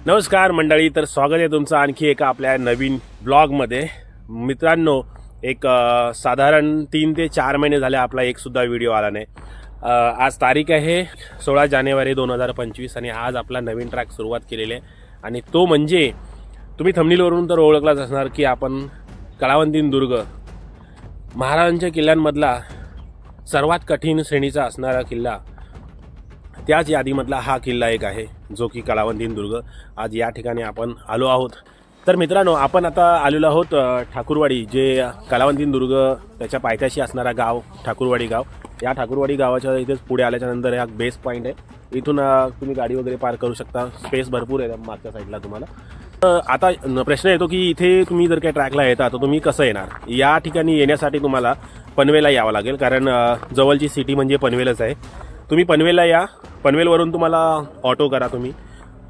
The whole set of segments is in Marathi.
नमस्कार मंडळी, तर स्वागत आहे तुमचं आणखी एका आपल्या नवीन ब्लॉगमध्ये। मित्रांनो, एक साधारण 3 ते 4 महिने झाले आपला एक सुद्धा व्हिडिओ आला नाही। आज तारीख आहे 16 जानेवारी 2025 आणि आज आपला नवीन ट्रॅक सुरुवात केलेली आहे आणि तो म्हणजे तुम्ही थंबनेलवरून तर ओळखलाच असणार की आपण कलावंतीन दुर्ग महाराजांच्या किल्ल्यांमधला सर्वात कठीण श्रेणीचा असणारा किल्ला, त्याच यादीमधला हा किल्ला एक आहे जो की कलावंतीन दुर्ग। आज या ठिकाणी आपण आलो आहोत। तर मित्रांनो, आपण आता आलेलो आहोत ठाकूरवाडी, जे कलावंतीन दुर्ग त्याच्या पायथ्याशी असणारा गाव ठाकूरवाडी गाव। या ठाकूरवाडी गावाच्या इथेच पुढे आल्याच्या नंतर हा बेस पॉईंट आहे। इथून तुम्ही गाडी वगैरे पार्क करू शकता, स्पेस भरपूर आहे मागच्या साईडला तुम्हाला। आता प्रश्न येतो की इथे तुम्ही जर काही ट्रॅकला येता तर तुम्ही कसं येणार। या ठिकाणी येण्यासाठी तुम्हाला पनवेलला यावं लागेल, कारण जवळची सिटी म्हणजे पनवेलच आहे। तुम्ही पनवेलला या, पनवेलवरून तुम्हाला ऑटो करा। तुम्ही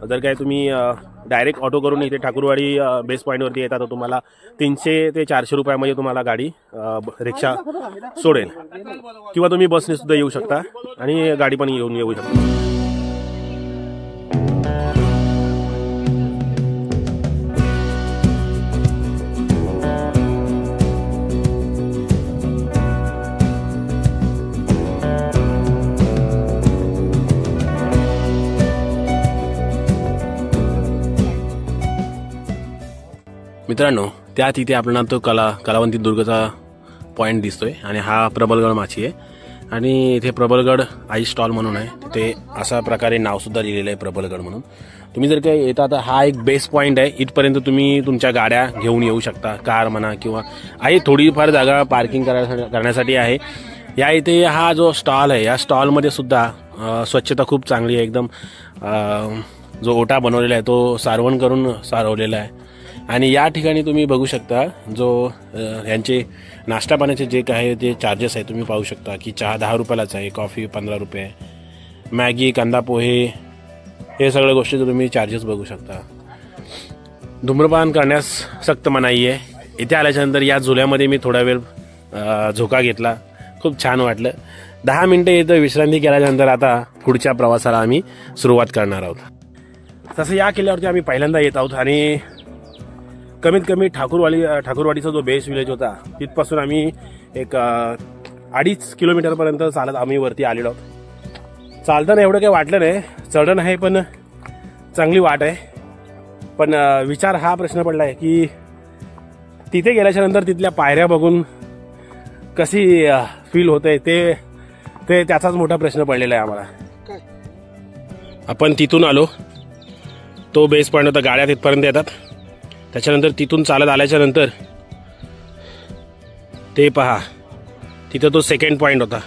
जर काय तुम्ही डायरेक्ट ऑटो करून इथे ठाकूरवाडी बेस पॉईंटवरती येता तर तुम्हाला 300 ते 400 रुपयामध्ये तुम्हाला गाडी रिक्षा सोडेल, किंवा तुम्ही बसने सुद्धा येऊ शकता आणि गाडी पण घेऊन येऊ शकता। मित्रांनो, त्या तिथे आपल्याला तो कलावंतीन दुर्गचा पॉईंट दिसतोय आणि हा प्रबलगड माची आहे आणि इथे प्रबलगड आई स्टॉल म्हणून आहे। तिथे अशा प्रकारे नाव सुद्धा लिहिलेलं आहे प्रबलगड म्हणून। तुम्ही जर काही येता तर हा एक बेस पॉईंट आहे। इथपर्यंत तुम्ही तुमच्या गाड्या घेऊन येऊ शकता, कार म्हणा, किंवा आहे थोडीफार जागा पार्किंग करण्यासाठी आहे। या इथे हा जो स्टॉल आहे, या स्टॉलमध्ये सुद्धा स्वच्छता खूप चांगली आहे। एकदम जो ओटा बनवलेला आहे तो सारवण करून सारवलेला आहे आणि या ठिकाणी तुम्ही बघू शकता जो यांचे नाश्ता पाण्याचे जे काय ते चार्जेस आहे तुम्ही पाहू शकता की चहा 10 रुपयालाच आहे, कॉफी 15 रुपये, मॅगी, कांदा पोहे, हे सगळ्या गोष्टीचे तुम्ही चार्जेस बघू शकता। धूम्रपान करण्यास सक्त मनाई आहे। इथे आल्याच्यानंतर या झुल्यामध्ये मी थोडा वेळ झोका घेतला, खूप छान वाटलं। 10 मिनिटं इथं विश्रांती केल्यानंतर आता पुढच्या प्रवासाला आम्ही सुरुवात करणार आहोत। तसं या किल्ल्यावरती आम्ही पहिल्यांदा येत आहोत आणि कमीत कमी ठाकूरवाडीचा जो बेस विलेज होता तिथपासून आम्ही एक 2.5 किलोमीटरपर्यंत चालत आम्ही वरती आलेलो आहोत। चालताना एवढं काही वाटलं नाही, चढण आहे पण चांगली वाट आहे। पण विचार हा प्रश्न पडला आहे की तिथे गेल्याच्या नंतर तिथल्या पायऱ्या बघून कशी फील होते ते त्याचाच मोठा प्रश्न पडलेला आहे आम्हाला। आपण तिथून आलो, तो बेस पॉईंट होता, गाड्या तिथपर्यंत येतात। त्याच्यानंतर तिथून चालत आल्याच्या नंतर ते पहा, तिथं तो सेकंड पॉईंट होता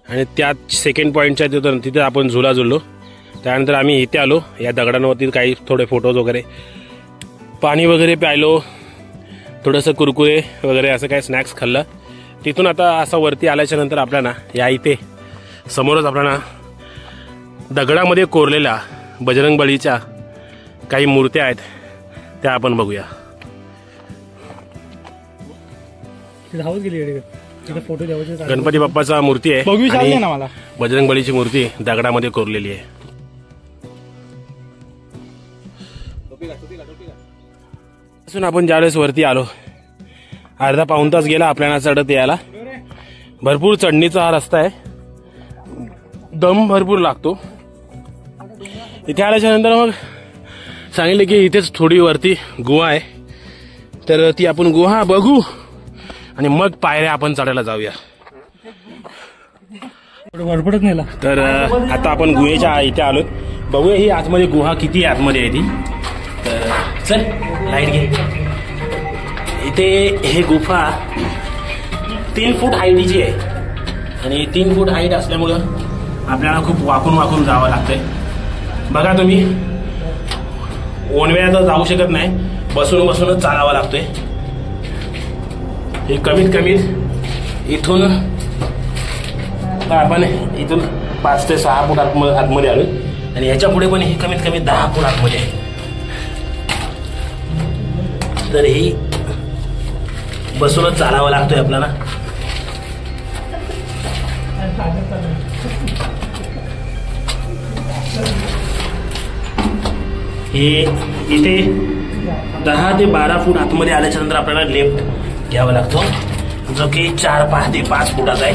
आणि त्या सेकंड पॉईंटच्या तिथे आपण झुला झुललो। त्यानंतर आम्ही इथे आलो, या दगडांवरती काही थोडे फोटोज वगैरे, पाणी वगैरे प्यायलो, थोडंसं कुरकुरे वगैरे असं काही स्नॅक्स खाल्लं। तिथून आता असं वरती आल्याच्या नंतर आपल्याला या इथे समोरच आपल्याला दगडामध्ये कोरलेल्या बजरंगबलीच्या काही मूर्त्या आहेत, त्या आपण बघूया। गणपती बाप्पाचा मूर्ती आहे आणि बजरंगबलीची मूर्ती दगडामध्ये कोरलेली आहे। आपण ज्यावेळेस वरती आलो, अर्धा पाऊण तास गेला आपल्याला चढत यायला। भरपूर चढणीचा हा रस्ता आहे, दम भरपूर लागतो। इथे आल्याच्या नंतर मग सांगितले की इथेच थोडी वरती गुहा आहे, तर ती आपण गुहा बघू आणि मग पायऱ्या आपण चढायला जाऊया। तर आता आपण गुहेच्या इथे आलो, बघूया ही आतमध्ये गुहा किती आतमध्ये आहे ती। तर चल, लाईट घे। इथे हे गुफा 3 फूट हाईटची आहे आणि 3 फूट हाईट असल्यामुळं आपल्याला खूप वाकून जावं लागतंय। बघा तुम्ही, ओनव्या तर जाऊ शकत नाही, बसूनच चालावं लागतोय। हे कमीत इथून आपण इथून 5 ते 6 फूट आतमध्ये आलो आणि ह्याच्या पुढे पण हे कमीत 10 फूट आतमध्ये आहे। तर ही बसूनच चालावं लागतोय आपल्याला। हे इथे 10 ते 12 फूट आतमध्ये आल्याच्या नंतर आपल्याला लेफ्ट घ्यावा लागतो, जो की 4 ते 5 फुटाचा आहे.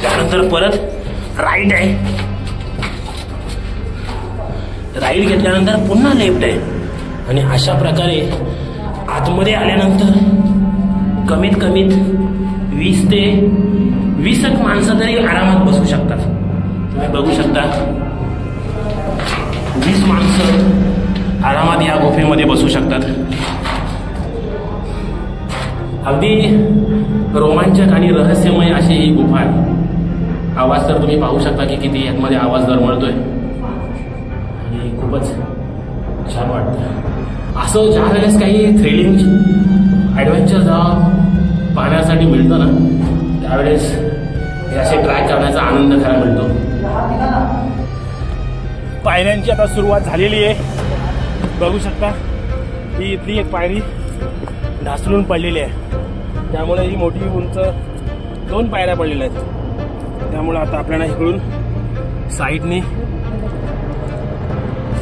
त्यानंतर परत राईट आहे, राईट घेतल्यानंतर पुन्हा लेफ्ट आहे. आणि अशा प्रकारे आतमध्ये आल्यानंतर कमीत कमीत 20 ते 20 माणसं तरी आरामात बसू शकतात. तुम्ही बघू शकता 20 माणसं आरामात या गुफेमध्ये बसू शकतात. अगदी रोमांचक आणि रहस्यमय अशी ही गुफा आहे. आवाज तर तुम्ही पाहू शकता की किती यामध्ये आवाज दरमळतोय आणि खूपच छान वाटतं. असं ज्या वेळेस काही थ्रिलिंग ॲडव्हेंचर जेव्हा पाहण्यासाठी मिळतं ना, त्यावेळेस हे असे ट्रॅक करण्याचा आनंद खरा मिळतो. पायऱ्यांची आता सुरुवात झालेली आहे. बघू शकता ही इथली एक पायरी ढासळून पडलेली आहे, त्यामुळे ही मोठी उंच 2 पायऱ्या पडलेल्या आहेत. त्यामुळे आता आपल्याला इकडून साईडने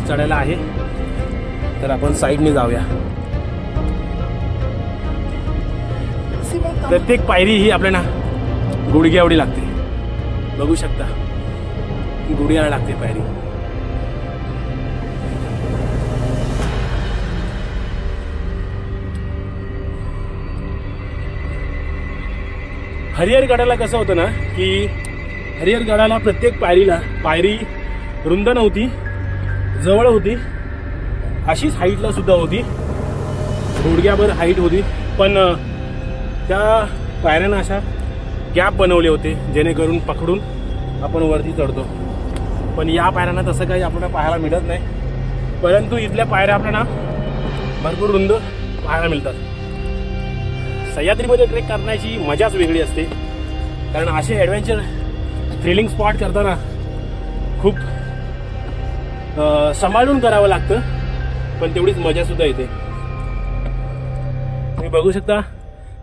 चढायला आहे, तर आपण साईडने जाऊया. प्रत्येक पायरी ही आपल्याला गुडघ्याएवढी लागते. बघू शकता गुडघ्याला लागते पायरी. हरिहरगडाला कसं होतं ना की हरिहरगडाला प्रत्येक पायरी रुंद नव्हती, जवळ होती, अशीच हाईटला सुद्धा होती, गुडघ्याभर हाईट होती. पण त्या पायऱ्यांना अशा गॅप बनवले होते जेणेकरून पकडून आपण वरती चढतो. पण या पायऱ्यांना तसं काही आपल्याला पाहायला मिळत नाही, परंतु इथल्या पायऱ्या आपल्याला भरपूर रुंद पाहायला मिळतात. सह्याद्रीमध्ये ट्रेक करण्याची मजाच वेगळी असते, कारण असे ॲडव्हेंचर थ्रिलिंग स्पॉट करताना खूप सांभाळून करावं लागतं, पण तेवढीच मजा सुद्धा येते. तुम्ही बघू शकता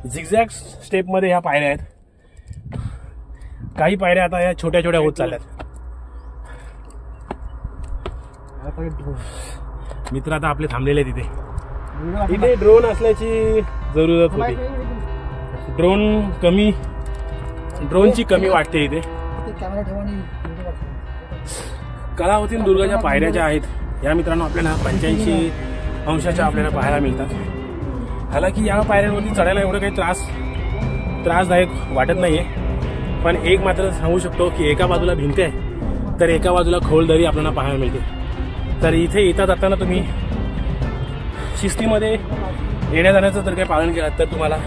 झिगझॅग स्टेपमध्ये ह्या पायऱ्या आहेत. काही पायऱ्या आता या छोट्या छोट्या होत चालल्यात. मित्र आता आपले थांबलेले तिथे. इथे ड्रोन असल्याची जरूरत होती. ड्रोनची कमी वाटते इथे. कलावतीन दुर्गाच्या पायऱ्या ज्या आहेत या मित्रांनो आपल्याला 85 अंशाच्या आपल्याला पाहायला मिळतात. हालाकी या पायऱ्यांवरती चढायला एवढं काही त्रासदायक वाटत नाहीये, पण एक मात्र सांगू शकतो की एका बाजूला भिंत आहे तर एका बाजूला खोल दरी आपल्याला पाहायला मिळते. तर इथे येता जाताना तुम्ही शिस्तीमध्ये येण्या जाण्याचं जर काही पालन केलं तर तुम्हाला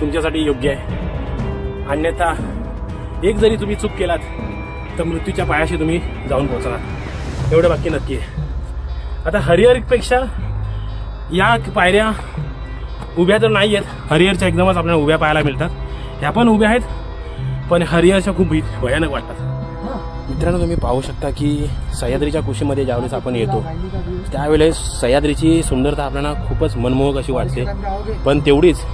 तुमच्यासाठी योग्य आहे. अन्यथा एक जरी तुम्ही चूक केलात तर मृत्यूच्या पायाशी तुम्ही जाऊन पोहोचणार, एवढं बाकी नक्की आहे. आता हरिहरपेक्षा या पायऱ्या उभ्या तर नाही आहेत, हरिहरच्या एकदमच आपल्याला उभ्या पाहायला मिळतात. ह्या पण उभ्या आहेत, पण हरिहरच्या खूप भयानक वाटतात. मित्रांनो तुम्ही पाहू शकता की सह्याद्रीच्या कुशीमध्ये ज्यावेळेस आपण येतो त्यावेळेस सह्याद्रीची सुंदरता आपल्याला खूपच मनमोहक अशी वाटते, पण तेवढीच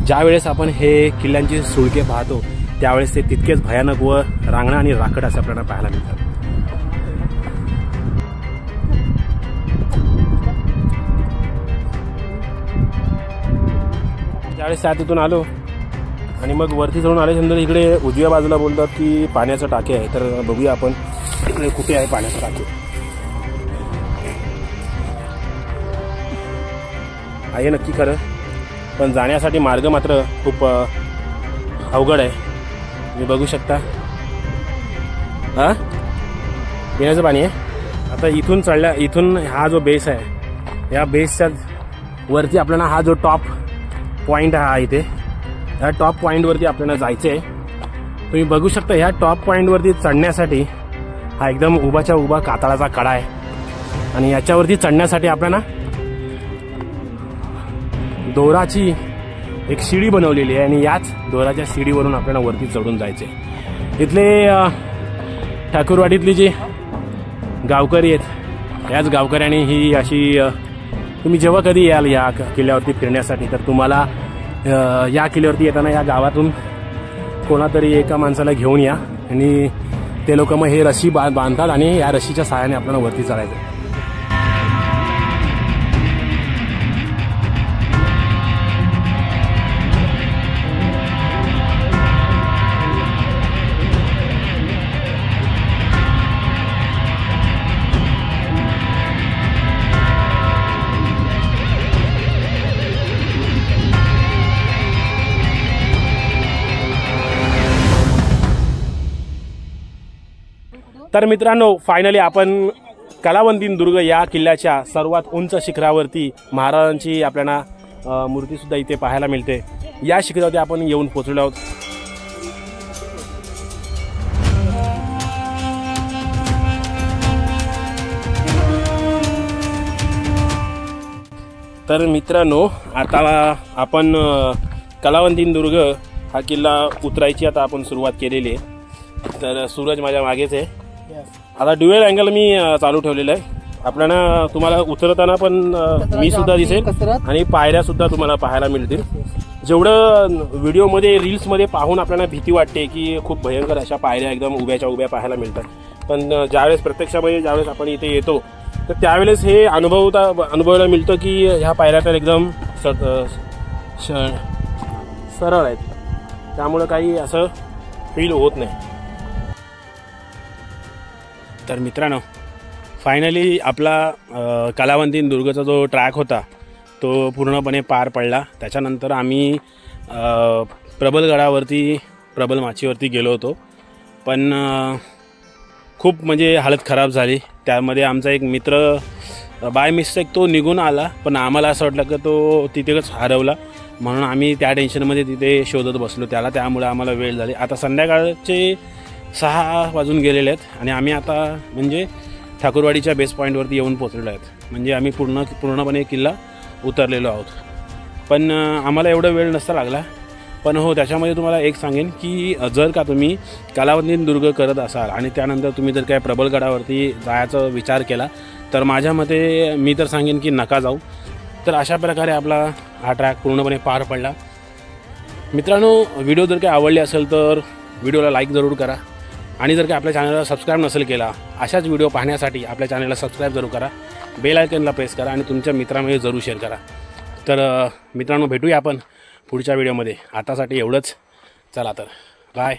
ज्यावेळेस आपण हे किल्ल्यांची सुळके पाहतो त्यावेळेस ते तितकेच भयानक व रांगणं आणि राखड असे आपल्याला पाहायला मिळतात. ज्यावेळेस त्या तिथून आलो आणि मग वरती चढून आल्यानंतर इकडे उजव्या बाजूला बोलतात की पाण्याचं टाके आहे, तर बघूया आपण इकडे कुठे आहे पाण्याचं टाके. आहे नक्की खरं, पण जाण्यासाठी मार्ग मात्र खूप अवघड आहे. तुम्ही बघू शकता पिण्याचं पाणी आहे. आता इथून हा जो बेस आहे या बेसच्या वरती आपल्याला हा जो टॉप पॉईंट हा इथे ह्या टॉप पॉईंटवरती आपल्याला जायचं आहे. तुम्ही बघू शकता ह्या टॉप पॉईंटवरती चढण्यासाठी हा एकदम उभाच्या उभा कातळाचा कडा आहे आणि याच्यावरती चढण्यासाठी आपल्याला दोराची एक शिडी बनवलेली आहे आणि याच दोराच्या शिडीवरून आपल्याला वरती चढून जायचे. इथले ठाकूरवाडीतली जी गावकरी आहेत याच गावकऱ्यांनी ही अशी तुम्ही जेव्हा कधी याल या किल्ल्यावरती फिरण्यासाठी तर तुम्हाला या किल्ल्यावरती येताना या गावातून कोणातरी एका माणसाला घेऊन या आणि ते लोक मग हे रशी बांधतात आणि या रशीच्या सहाय्याने आपल्याला वरती चढायचं. तर मित्रांनो फायनली आपण कलावंतीन दुर्ग या किल्ल्याच्या सर्वात उंच शिखरावरती महाराजांची आपल्याला मूर्ती सुद्धा इथे पाहायला मिळते। या शिखरावरती आपण येऊन पोहोचलो आहोत। तर मित्रांनो आता आपण कलावंतीन दुर्ग हा किल्ला उतरायची आता आपण सुरुवात केलेली आहे। तर सूरज माझ्या मागेच आहे। आता ड्युएल अँगल मी चालू ठेवलेला आहे। आपल्याला तुम्हाला उतरताना पण मी सुद्धा दिसेल आणि पायऱ्या सुद्धा तुम्हाला पाहायला मिळतील। जेवढं व्हिडिओमध्ये रील्समध्ये पाहून आपल्याला भीती वाटते की खूप भयंकर अशा पायऱ्या एकदम उभ्याच्या उभ्या पाहायला मिळतात, पण ज्यावेळेस प्रत्यक्षामध्ये ज्यावेळेस आपण इथे येतो तर त्यावेळेस हे अनुभवायला मिळतं की ह्या पायऱ्या तर एकदम सरळ आहेत, त्यामुळं काही असं फील होत नाही। तर मित्रांनो फायनली आपला कलावंतीन दुर्गचा जो ट्रॅक होता तो पूर्णपणे पार पडला। त्याच्यानंतर आम्ही प्रबलगडावरती प्रबल माचीवरती गेलो होतो, पण खूप म्हणजे हालत खराब झाली। त्यामध्ये आमचा एक मित्र बाय मिस्टेक तो निघून आला, पण आम्हाला असं वाटलं की तो तिथेच हरवला, म्हणून आम्ही त्या टेन्शनमध्ये तिथे शोधत बसलो त्याला। त्यामुळे आम्हाला वेळ झाली। आता संध्याकाळचे 6 वाजून गेलेले आहेत आणि आम्ही आता म्हणजे ठाकूरवाडीच्या बेस पॉईंटवरती येऊन पोहोचलेलो आहेत। म्हणजे आम्ही पूर्णपणे किल्ला उतरलेलो आहोत, पण आम्हाला एवढा वेळ नसता लागला। पण हो, त्याच्यामध्ये तुम्हाला एक सांगेन की जर का तुम्ही कलावंतीन दुर्ग करत असाल आणि त्यानंतर तुम्ही जर काय प्रबलगडावरती जायचा विचार केला तर माझ्या मते मी तर सांगेन की नका जाऊ। तर अशा प्रकारे आपला हा ट्रॅक पूर्णपणे पार पडला। मित्रांनो व्हिडिओ जर काही आवडले असेल तर व्हिडिओला लाईक जरूर करा आणि जर का आपल्या चॅनलला सबस्क्राईब नसेल केला अशाच व्हिडिओ पाहण्यासाठी आपल्या चॅनलला सबस्क्राईब जरूर करा, बेल आयकनला प्रेस करा आणि तुमच्या मित्रांमध्ये जरूर शेअर करा। तर मित्रांनो भेटूया आपण पुढच्या व्हिडिओमध्ये। आतासाठी एवढंच, चला तर बाय।